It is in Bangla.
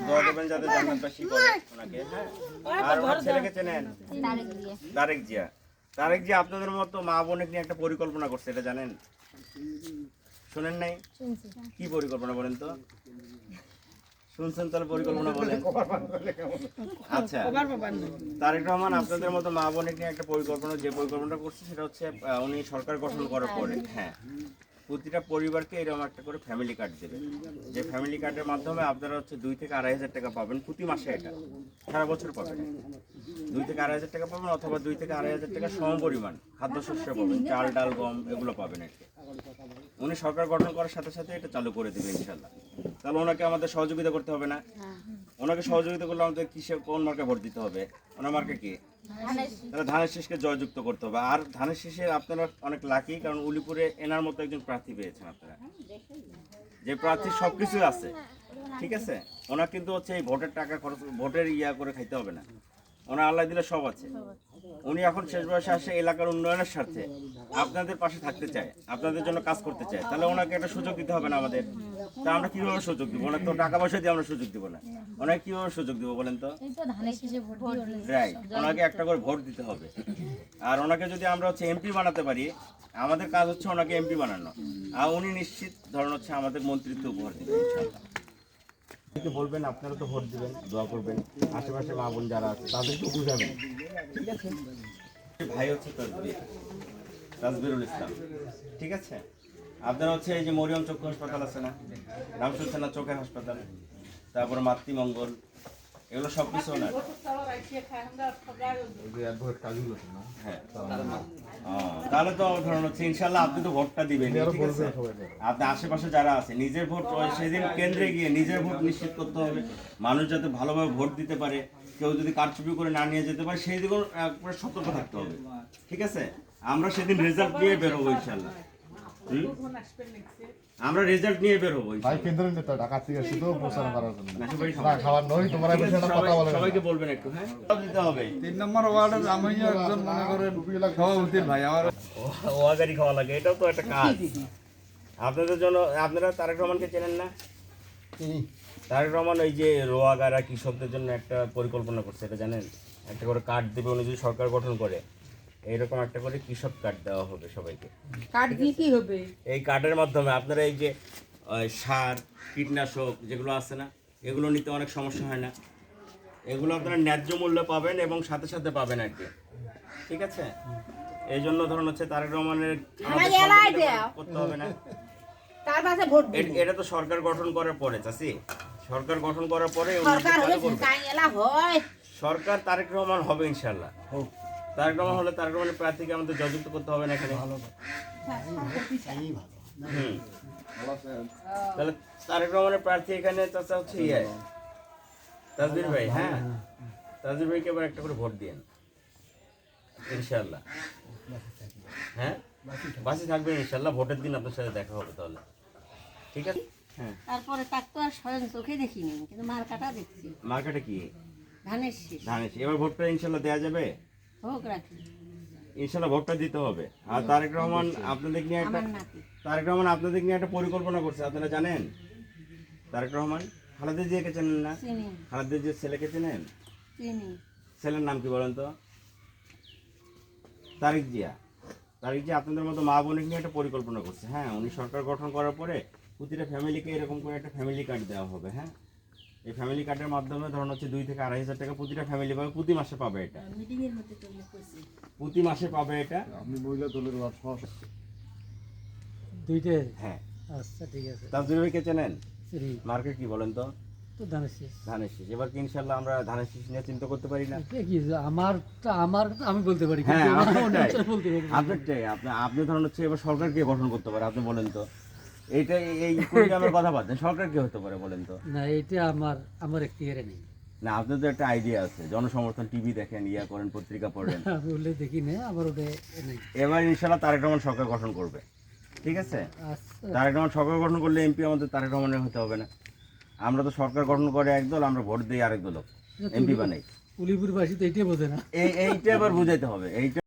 দোয়া করবেন যাতে জান্নাতবাসী করে ওনাকে। হ্যাঁ, আর ওনার ছেলেকে চেনেন? তারেক জিয়া। তারেক জিয়া আপনাদের মতো মা বোনের নিয়ে একটা পরিকল্পনা করছে, এটা জানেন? শুনেন নাই? কি পরিকল্পনা বলেন তো? শুনছেন তাহলে পরিকল্পনা বলেন। আচ্ছা, তারেক রহমান আপনাদের মতো মা বোনের নিয়ে একটা পরিকল্পনা, যে পরিকল্পনাটা করছে সেটা হচ্ছে উনি সরকার গঠন করার পরে হ্যাঁ প্রতিটা পরিবারকে এরকম একটা করে ফ্যামিলি কার্ড দেবে, যে ফ্যামিলি কার্ডের মাধ্যমে আপনারা হচ্ছে 2 থেকে 2.5 হাজার টাকা পাবেন প্রতি মাসে। এটা সারা বছর পাবেন। 2 থেকে 2.5 হাজার টাকা পাবেন, অথবা 2 থেকে 2.5 হাজার টাকা সমপরিমাণ খাদ্যশস্য পাবেন, চাল ডাল গম এগুলো পাবেন। আর কি উনি সরকার গঠন করার সাথে সাথে এটা চালু করে দেবে ইনশাল্লাহ। তাহলে ওনাকে আমাদের সহযোগিতা করতে হবে না? ওনাকে সহযোগিতা করলে আমাদের কিসে কোন মার্কে ভোট দিতে হবে? ওনার মার্কে কি? তাহলে ধানের শীষকে জয়যুক্ত করতে হবে। আর ধানের শীষে আপনারা অনেক লাকি, কারণ উলিপুরে এনার মতো একজন প্রার্থী পেয়েছেন আপনারা, যে প্রার্থীর সবকিছু আছে। ঠিক আছে, ওনার কিন্তু হচ্ছে এই ভোটের টাকা খরচ, ভোটের ইয়া করে খাইতে হবে না। ওনার আল্লাহ দিলে সব আছে। উনি এখন শেষ বয়সে আসে এলাকার উন্নয়নের স্বার্থে আপনাদের পাশে থাকতে চায়, আপনাদের জন্য কাজ করতে চায়। তাহলে ওনাকে একটা সুযোগ দিতে হবে না আমাদের? তা আমরা কিভাবে সুযোগ দিব? ওনাকে তো টাকা পয়সা দিয়ে আমরা সুযোগ দিব না। ওনাকে কিভাবে সুযোগ দিব বলেন তো? রাইট, ওনাকে একটা করে ভোট দিতে হবে। আর ওনাকে যদি আমরা হচ্ছে এমপি বানাতে পারি, আমাদের কাজ হচ্ছে ওনাকে এমপি বানানো। আর উনি নিশ্চিত ধরুন হচ্ছে আমাদের মন্ত্রিত্ব উপহার দিবেন ইনশাআল্লাহ। বলবেন আপনারা তো ভোট দিবেন, দোয়া করবেন, আশেপাশে মা বোন যারা আছে তাদেরকে বুঝাবেন। ঠিক আছে, ভাই হচ্ছে তাজবিরুল ইসলাম। ঠিক আছে, আপনারা হচ্ছে এই যে মরিয়ম চক্ষু হাসপাতাল আছে না, নাম শুনছেন না? চোখের হাসপাতাল, তারপরে মাতৃমঙ্গল, এগুলো সব কিছু ওনার। হ্যাঁ, তাহলে তো ধরুন হচ্ছে ইনশাল্লাহ আপনি তো ভোটটা দিবেন। ঠিক আছে, আপনি আশেপাশে যারা আছে নিজের ভোট সেদিন কেন্দ্রে গিয়ে নিজের ভোট নিশ্চিত করতে হবে, মানুষ যাতে ভালোভাবে ভোট দিতে পারে, কেউ যদি কারচুপি করে না নিয়ে যেতে পারে সেই দিকেও সতর্ক থাকতে হবে। ঠিক আছে, আমরা সেদিন রেজাল্ট নিয়ে বেরোবো ইনশাল্লাহ। আমরা রেজাল্ট নিয়ে বের হবো। ভাই কেন্দ্রের নেতা ঢাকা থেকে শুধু প্রচার করার জন্য না, খাবার নয়, তোমরা এই বিষয়ে কথা বলেন, সবাইকে বলবেন একটু। হ্যাঁ, সব দিতে হবে। 3 নম্বর ওয়ার্ডের আমি একজন মনে করেন সভাপতি ভাই, আমার ওয়াগারি খাওয়া লাগে, এটাও তো একটা কাজ আপনাদের জন্য। আপনারা তারেক রহমানকে চেনেন না? তারেক রহমান ওই যে রোয়াগারা কৃষকদের জন্য একটা পরিকল্পনা করছে, এটা জানেন? একটা করে কার্ড দেবে উনি যদি সরকার গঠন করে, এইরকম একটা করে কৃষক কার্ড দেওয়া হবে সবাইকে। কার্ড কি হবে? এই কার্ডের মাধ্যমে আপনারা এই যে সার কীটনাশক যেগুলো আছে না, এগুলো নিতে অনেক সমস্যা হয় না। এগুলো আপনারা ন্যায্য মূল্যে পাবেন এবং সাথে সাথে পাবেন আর কি। ঠিক আছে, এই জন্য ধরুন হচ্ছে তারেক রহমানের করতে হবে না। এটা তো সরকার গঠন করার পরে চাচি, সরকার গঠন করার পরে সরকার তারেক রহমান হবে ইনশাল্লাহ। তারেক রহমান হলে তারেক রহমানের প্রার্থীকে আমাদের জয়যুক্ত করতে হবে না এখানে। তাহলে তারেক রহমানের প্রার্থী এখানে চাচা হচ্ছে তাজবির ভাই। হ্যাঁ, তাজবির ভাইকে এবার একটা করে ভোট দিন ইনশাল্লাহ। হ্যাঁ, বাসি থাকবেন ইনশাল্লাহ। ভোটের দিন আপনার সাথে দেখা হবে তাহলে। ঠিক আছে, হ্যাঁ। তারপরে তাক তো আর স্বয়ং চোখে দেখিনি, কিন্তু মার্কাটা দেখছি। মার্কাটা কি? ধানের শীষ। ধানের শীষ। এবার ভোটটা ইনশাল্লাহ দেওয়া যাবে। হোক রাখি, ইনশাল্লাহ ভোটটা দিতে হবে। আর তারেক রহমান আপনাদের নিয়ে একটা পরিকল্পনা করছে, আপনারা জানেন? তারেক রহমান খালেদা জিয়াকে চেনেন না? খালেদা জিয়ার ছেলেকে চেনেন? ছেলের নাম কি বলেন তো? তারেক জিয়া। তারেক জিয়া আপনাদের মতো মা বোনের নিয়ে একটা পরিকল্পনা করছে। হ্যাঁ, উনি সরকার গঠন করার পরে প্রতিটা ফ্যামিলিকে এরকম করে একটা ফ্যামিলি কার্ড দেওয়া হবে। হ্যাঁ, এই ফ্যামিলি কার্ডের মাধ্যমে ধরুন হচ্ছে 2 থেকে 2.5 হাজার টাকা প্রতিটা ফ্যামিলি পাবে, প্রতি মাসে পাবে। এটা প্রতি মাসে পাবে। এটা আপনি মহিলা দলের দুইটা। হ্যাঁ, আচ্ছা ঠিক আছে। তাজবির ভাইকে চেনেন? মার্কেট কি বলেন তো? ধানের শীষ। এবার কি ইনশাল্লাহ আমরা ধানের শীষ নিয়ে চিন্তা করতে পারি না? আমি বলতে পারি। হ্যাঁ, আপনি ধরুন হচ্ছে এবার সরকারকে গঠন করতে পারে। আপনি বলেন তো, এইটা এই কুড়িগ্রামের কথা বাদ দেন, সরকার কি হতে পারে বলেন তো? না, এটা আমার এখতিয়ারে নেই। না, আপনার তো একটা আইডিয়া আছে, জনসমর্থন টিভি দেখেন, ইয়া করেন, পত্রিকা পড়েন। বলে দেখি না, আমার ওটা নেই। এবার ইনশাল্লাহ তারেক রহমান সরকার গঠন করবে। ঠিক আছে, তারেক রহমান সরকার গঠন করলে এমপি আমাদের তারেক রহমানের হতে হবে না। আমরা তো সরকার গঠন করে একদল, আমরা ভোট দিই আরেক দল, এমপি বানাই। উলিপুরবাসী তো এইটাই বোঝে না। এইটা এবার বুঝাইতে হবে। এইটা